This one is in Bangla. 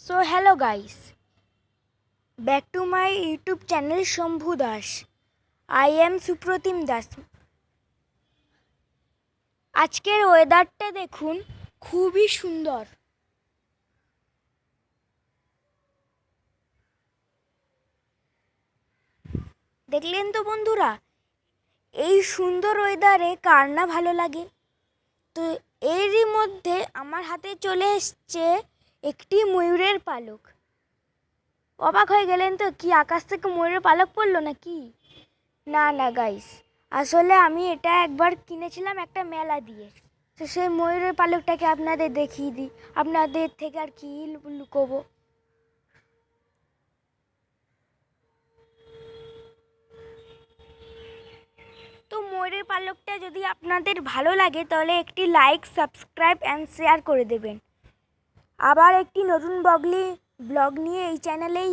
So hello guys, back to my YouTube channel Shambhu Das. I am Supratim Das. আজকের ওয়েদারটা দেখুন, খুবই সুন্দর। দেখলেন তো বন্ধুরা, এই সুন্দর ওয়েদারে কার না ভালো লাগে। তো এরই মধ্যে আমার হাতে চলে এসছে একটি ময়ূরের পালক। অবাক হয়ে গেলেন তো, কি আকাশ থেকে ময়ূরের পালক পড়লো নাকি? না গাইস, আসলে আমি এটা একবার কিনেছিলাম একটা মেলা দিয়ে। তো সেই ময়ূরের পালকটাকে আপনাদের দেখিয়ে দিই, আপনাদের থেকে আর কি লুকোবো। তো ময়ূরের পালকটা যদি আপনাদের ভালো লাগে তাহলে একটি লাইক, সাবস্ক্রাইব অ্যান্ড শেয়ার করে দেবেন। আবার একটি নতুন ব্লগ নিয়ে এই চ্যানেলেই